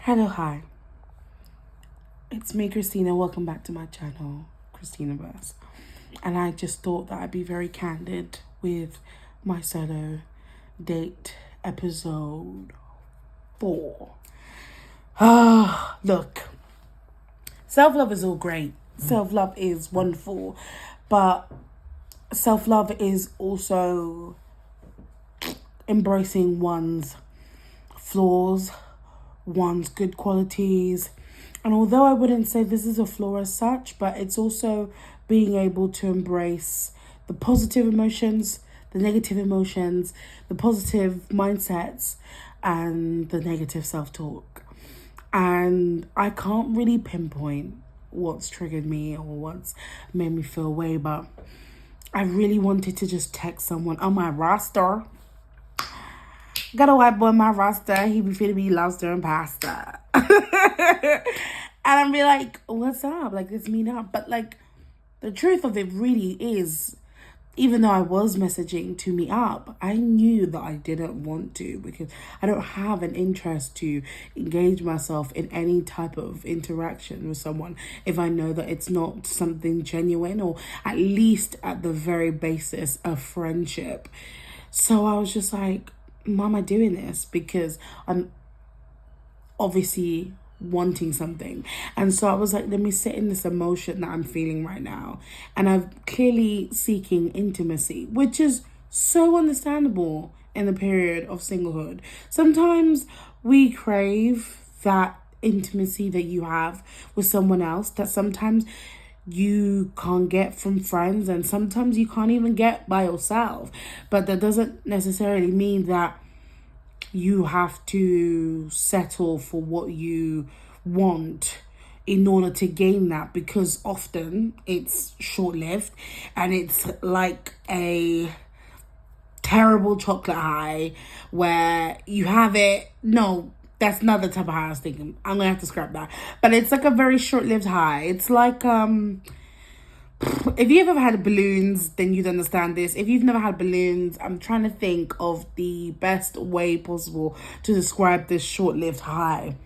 Hello, hi. It's me, Christina. Welcome back to my channel, Christina Verse. And I just thought that I'd be very candid with my solo date episode 4. Look, self-love is all great. Self-love is wonderful. But self-love is also embracing one's flaws, one's good qualities. And although I wouldn't say this is a flaw as such, but it's also being able to embrace the positive emotions, the negative emotions, the positive mindsets, and the negative self-talk. And I can't really pinpoint what's triggered me or what's made me feel away, but I really wanted to just text someone on my roster. Got a white boy on my roster. He be feeding me lobster and pasta. And I'm be like, what's up? Like, let's meet up. But like, the truth of it really is, even though I was messaging to meet up, I knew that I didn't want to, because I don't have an interest to engage myself in any type of interaction with someone if I know that it's not something genuine, or at least at the very basis of friendship. So I was just like, why am I doing this? Because I'm obviously wanting something. And so I was like, let me sit in this emotion that I'm feeling right now. And I'm clearly seeking intimacy, which is so understandable in the period of singlehood. Sometimes we crave that intimacy that you have with someone else that sometimes you can't get from friends, and sometimes you can't even get by yourself. But that doesn't necessarily mean that you have to settle for what you want in order to gain that, because often it's short-lived and it's like a terrible chocolate high where you have it. No, that's not the type of high I was thinking. I'm gonna have to scrap that. But it's like a very short-lived high. It's like if you've ever had balloons, then you'd understand this. If you've never had balloons, I'm trying to think of the best way possible to describe this short-lived high.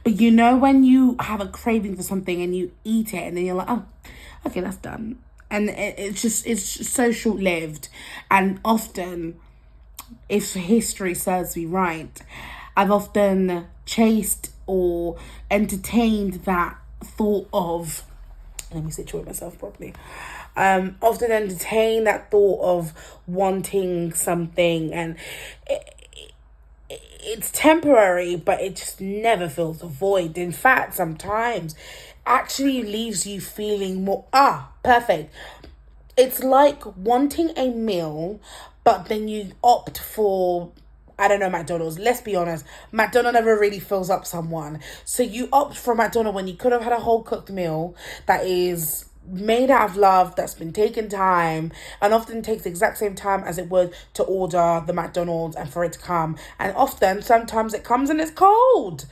But you know when you have a craving for something and you eat it and then you're like, oh, okay, that's done. And it's just so short-lived. And often, if history serves me right, I've often chased or entertained that thought of, let me situate myself properly. Often entertain that thought of wanting something, and it's temporary, but it just never fills a void. In fact, sometimes actually leaves you feeling more, perfect. It's like wanting a meal, but then you opt for, I don't know, McDonald's. Let's be honest, McDonald's never really fills up someone. So you opt for McDonald's when you could have had a whole cooked meal that is made out of love, that's been taken time, and often takes the exact same time as it would to order the McDonald's and for it to come. And often, sometimes it comes and it's cold.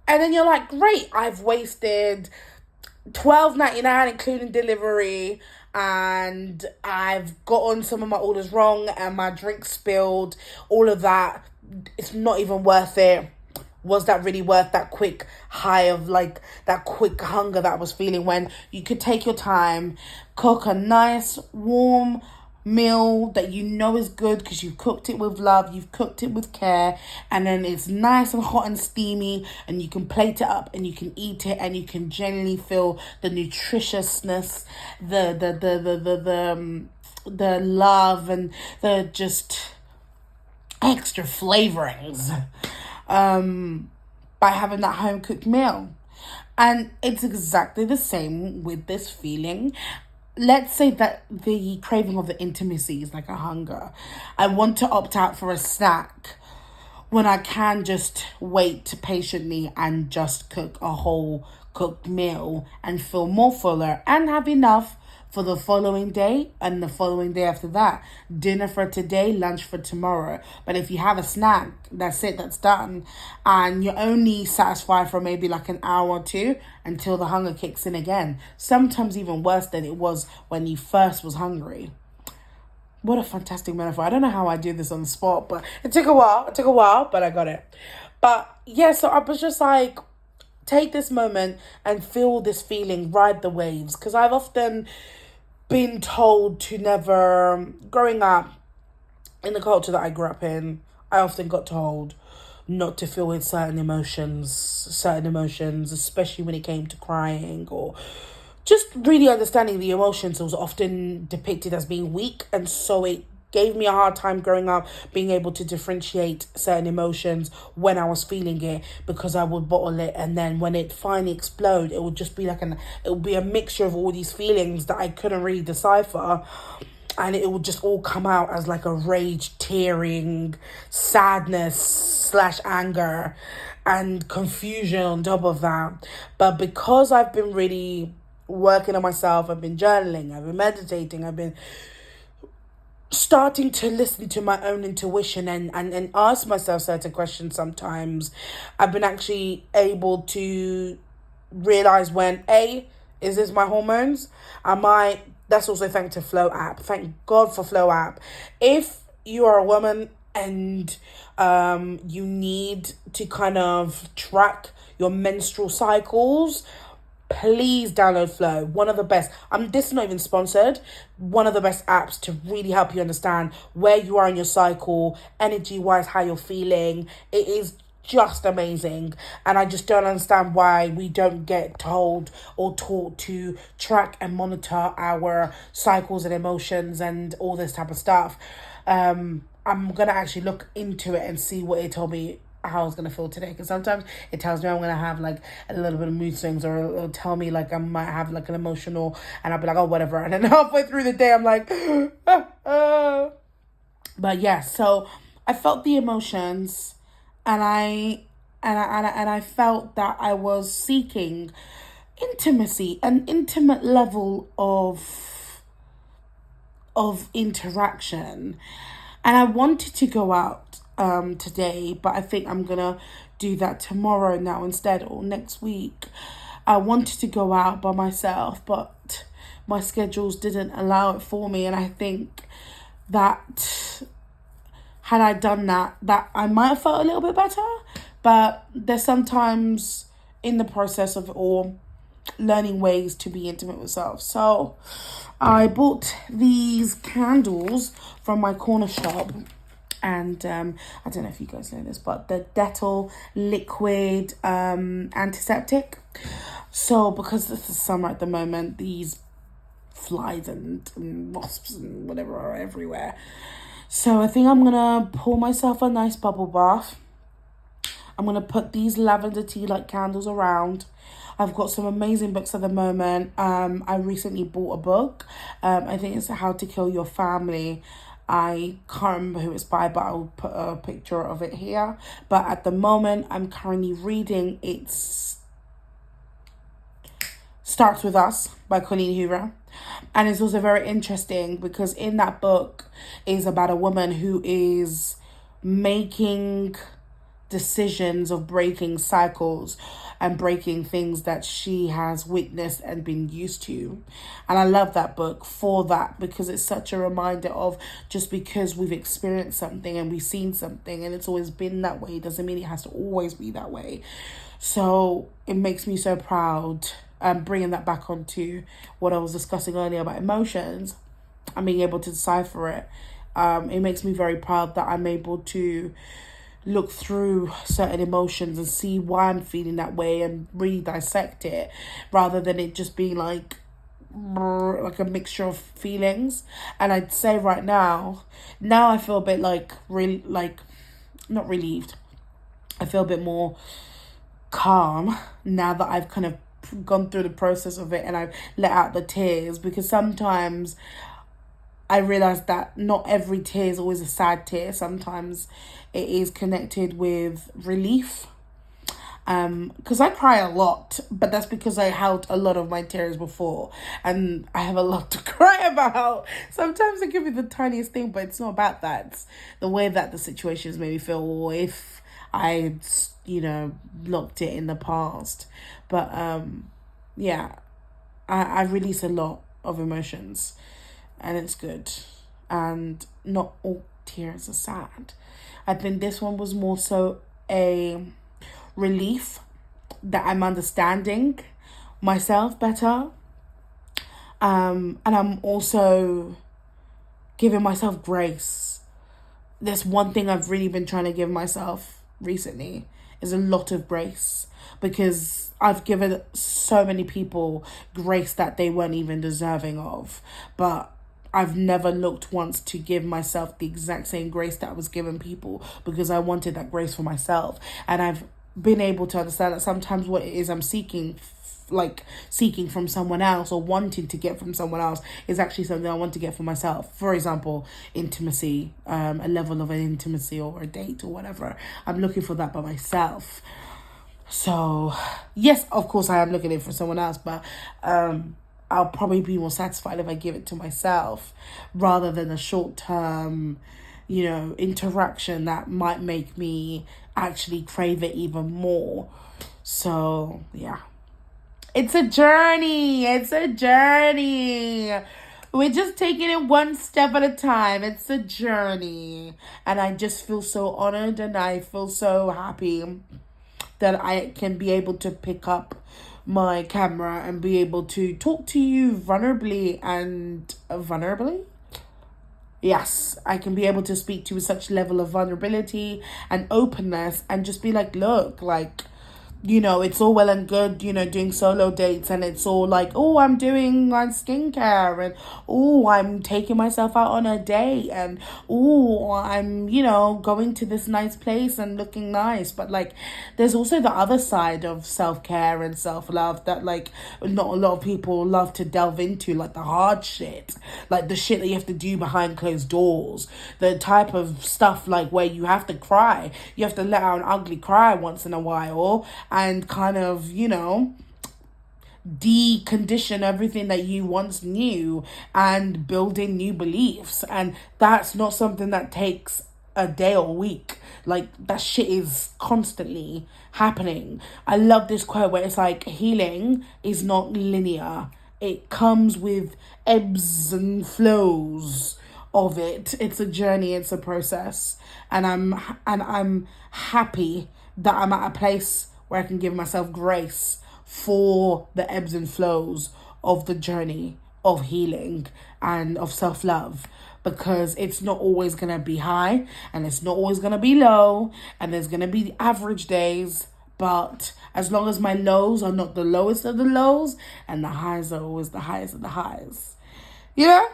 And then you're like, great, I've wasted $12.99 including delivery, and I've gotten some of my orders wrong and my drink spilled, all of that. It's not even worth it. Was that really worth that quick high of like that quick hunger that I was feeling, when you could take your time, cook a nice warm meal that you know is good because you've cooked it with love, you've cooked it with care, and then it's nice and hot and steamy, and you can plate it up and you can eat it, and you can genuinely feel the nutritiousness, the love, and the just extra flavorings by having that home cooked meal. And it's exactly the same with this feeling. Let's say that the craving of the intimacy is like a hunger. I want to opt out for a snack when I can just wait patiently and just cook a whole cooked meal and feel more fuller and have enough for the following day and the following day after that. Dinner for today, lunch for tomorrow. But if you have a snack, that's it, that's done. And you're only satisfied for maybe like an hour or two until the hunger kicks in again. Sometimes even worse than it was when you first was hungry. What a fantastic metaphor. I don't know how I do this on the spot, but it took a while, but I got it. But yeah, so I was just like, take this moment and feel this feeling, ride the waves. Because I've often been told to never, growing up in the culture that I grew up in, I often got told not to feel with certain emotions, especially when it came to crying or just really understanding the emotions. Was often depicted as being weak, and so it gave me a hard time growing up being able to differentiate certain emotions when I was feeling it, because I would bottle it, and then when it finally explode, it would just be like it would be a mixture of all these feelings that I couldn't really decipher, and it would just all come out as like a rage, tearing, sadness slash anger, and confusion on top of that. But because I've been really working on myself, I've been journaling, I've been meditating, I've been starting to listen to my own intuition, and ask myself certain questions sometimes, I've been actually able to realize when, is this my hormones? Am I, that's also thanks to Flow app. Thank God for Flow app. If you are a woman and you need to kind of track your menstrual cycles, please download Flow. One of the best. This is not even sponsored. One of the best apps to really help you understand where you are in your cycle, energy wise, how you're feeling. It is just amazing, and I just don't understand why we don't get told or taught to track and monitor our cycles and emotions and all this type of stuff. I'm gonna actually look into it and see what it told me how I was gonna feel today, because sometimes it tells me I'm gonna have like a little bit of mood swings, or it'll tell me like I might have like an emotional, and I'll be like, oh, whatever, and then halfway through the day I'm like but yeah, so I felt the emotions, and I felt that I was seeking intimacy, an intimate level of interaction, and I wanted to go out today, but I think I'm gonna do that tomorrow now instead, or next week. I wanted to go out by myself, but my schedules didn't allow it for me, and I think that had I done that I might have felt a little bit better. But there's sometimes in the process of it all, learning ways to be intimate with self. So I bought these candles from my corner shop, and I don't know if you guys know this, but the Dettol liquid antiseptic. So because this is summer at the moment, these flies and wasps and whatever are everywhere. So I think I'm gonna pour myself a nice bubble bath. I'm gonna put these lavender tea light candles around. I've got some amazing books at the moment. I recently bought a book. I think it's How to Kill Your Family. I can't remember who it's by, but I'll put a picture of it here. But at the moment, I'm currently reading Starts With Us by Colleen Hoover. And it's also very interesting because in that book is about a woman who is making decisions of breaking cycles and breaking things that she has witnessed and been used to. And I love that book for that, because it's such a reminder of, just because we've experienced something and we've seen something and it's always been that way doesn't mean it has to always be that way. So it makes me so proud, bringing that back onto what I was discussing earlier about emotions and being able to decipher it. It makes me very proud that I'm able to look through certain emotions and see why I'm feeling that way and really dissect it, rather than it just being like a mixture of feelings. And I'd say right now I feel a bit not relieved. I feel a bit more calm now that I've kind of gone through the process of it and I've let out the tears, because sometimes I realized that not every tear is always a sad tear. Sometimes it is connected with relief. Because I cry a lot, but that's because I held a lot of my tears before, and I have a lot to cry about. Sometimes it can be the tiniest thing, but it's not about that. It's the way that the situations made me feel, or if I, blocked it in the past. But yeah, I release a lot of emotions, and it's good. And not all tears are sad. I think this one was more so a relief that I'm understanding myself better. And I'm also giving myself grace. There's one thing I've really been trying to give myself recently is a lot of grace, because I've given so many people grace that they weren't even deserving of, but I've never looked once to give myself the exact same grace that I was giving people, because I wanted that grace for myself. And I've been able to understand that sometimes what it is I'm seeking from someone else, or wanting to get from someone else, is actually something I want to get for myself. For example, intimacy, a level of an intimacy or a date or whatever. I'm looking for that by myself. So yes, of course I am looking it for someone else, but I'll probably be more satisfied if I give it to myself, rather than a short-term, interaction that might make me actually crave it even more. So yeah. It's a journey. We're just taking it one step at a time. It's a journey. And I just feel so honored, and I feel so happy that I can be able to pick up my camera and be able to talk to you vulnerably. Yes, I can be able to speak to you with such level of vulnerability and openness, and just be like, look, it's all well and good, doing solo dates, and it's all like, oh, I'm doing my skincare, and oh, I'm taking myself out on a date, and oh, I'm, going to this nice place and looking nice. But there's also the other side of self-care and self-love that not a lot of people love to delve into, the hard shit, the shit that you have to do behind closed doors, the type of stuff where you have to cry, you have to let out an ugly cry once in a while, and kind of, decondition everything that you once knew and build in new beliefs. And that's not something that takes a day or a week. That shit is constantly happening. I love this quote where it's healing is not linear. It comes with ebbs and flows of it. It's a journey, it's a process. And I'm happy that I'm at a place where I can give myself grace for the ebbs and flows of the journey of healing and of self-love, because it's not always going to be high, and it's not always going to be low, and there's going to be average days. But as long as my lows are not the lowest of the lows, and the highs are always the highest of the highs. Yeah?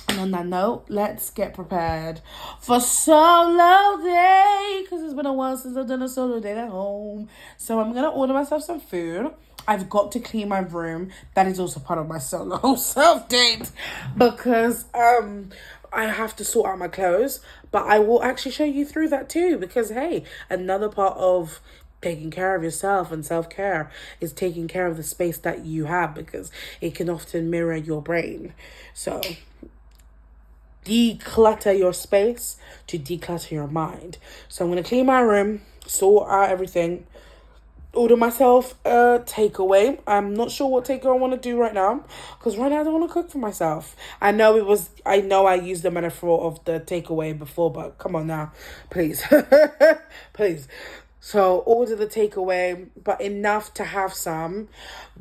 And on that note, let's get prepared for solo day, because it's been a while since I've done a solo date at home. So I'm going to order myself some food. I've got to clean my room. That is also part of my solo self-date, because I have to sort out my clothes. But I will actually show you through that too, because hey, another part of taking care of yourself and self-care is taking care of the space that you have, because it can often mirror your brain. So declutter your space to declutter your mind. So I'm going to clean my room, sort out everything, order myself a takeaway. I'm not sure what takeaway I want to do right now, because right now I don't want to cook for myself. I know I used the metaphor of the takeaway before, but come on now, please. Please. So order the takeaway, but enough to have some.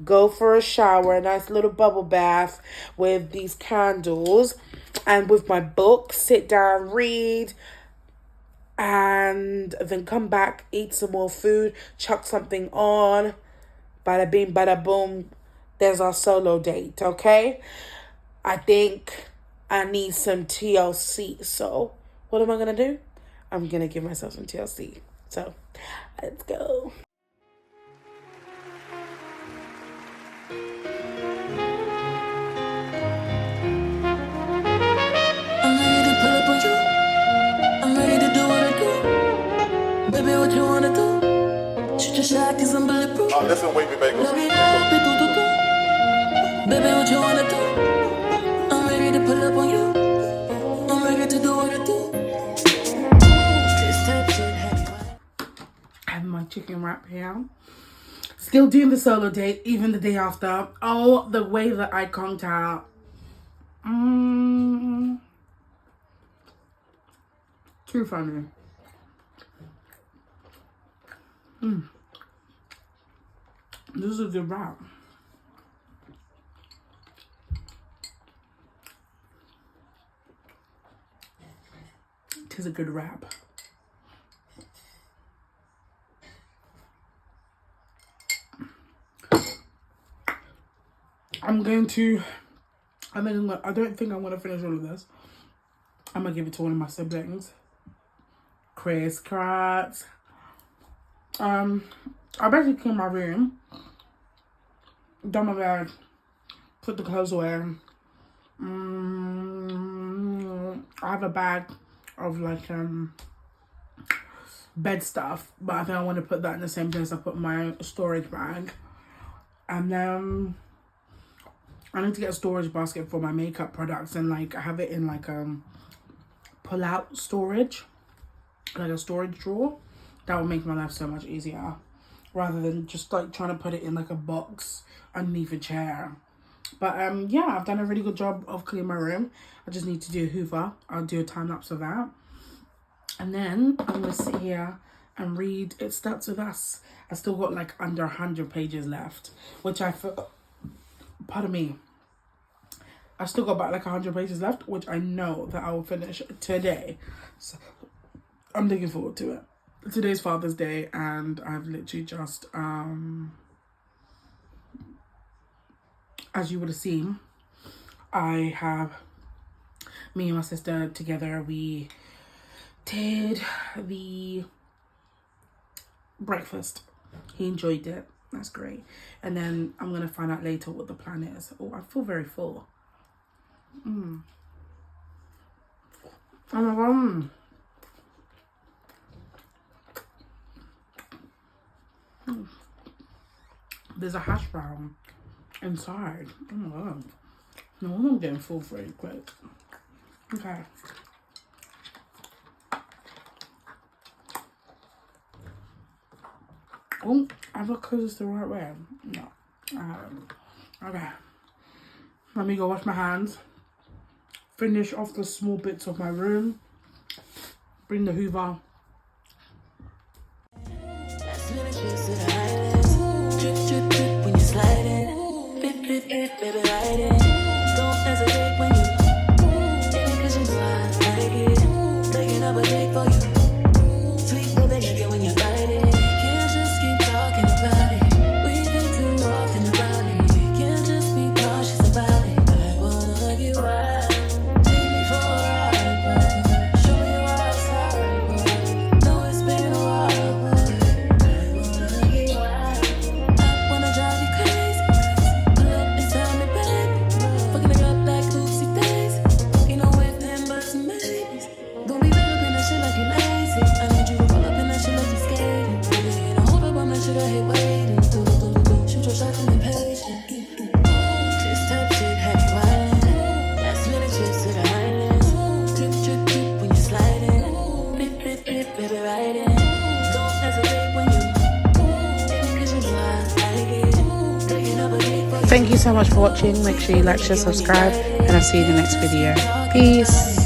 Go for a shower, a nice little bubble bath with these candles, and with my book, sit down, read, and then come back, eat some more food, chuck something on. Bada bing, bada boom. There's our solo date, okay? I think I need some TLC. So what am I going to do? I'm going to give myself some TLC. So let's go. I'm ready to pull up on you. I'm ready to do what I do. Baby, what you wanna do? Shoot your shot, cause I'm bulletproof. Oh, listen, wait, me, baby. Baby, what you wanna do? I'm ready to pull up on you. I'm ready to do what I do. I have my chicken wrap here. Still doing the solo date, even the day after. Oh, the way that I conked out. Too funny. This is a good wrap. It is a good wrap. I don't think I'm gonna finish all of this. I'm gonna give it to one of my siblings. Chris Kratz. I basically cleaned my room, done my bed, put the clothes away. I have a bag of like bed stuff, but I think I want to put that in the same place I put my storage bag. And then I need to get a storage basket for my makeup products and like have it in like pull out storage, like a storage drawer. That would make my life so much easier rather than just like trying to put it in like a box underneath a chair. But yeah, I've done a really good job of cleaning my room. I just need to do a hoover. I'll do a time lapse of that. And then I'm gonna sit here and read It Starts With Us. I still got like under 100 pages left, which I feel, pardon me, I still got about like 100 pages left, which I know that I will finish today. So I'm looking forward to it. Today's Father's Day and I've literally just, as you would have seen, I have me and my sister together. We did the breakfast. He enjoyed it. That's great. And then I'm going to find out later what the plan is. Oh, I feel very full. Oh my God. There's a hash brown inside. Oh my God. No, I'm getting full very quick. Okay. Oh, have I closed this the right way? No. Okay. Let me go wash my hands. Finish off the small bits of my room. Bring the hoover. Thank you so much for watching. Make sure you like, share, subscribe, and I'll see you in the next video. Peace.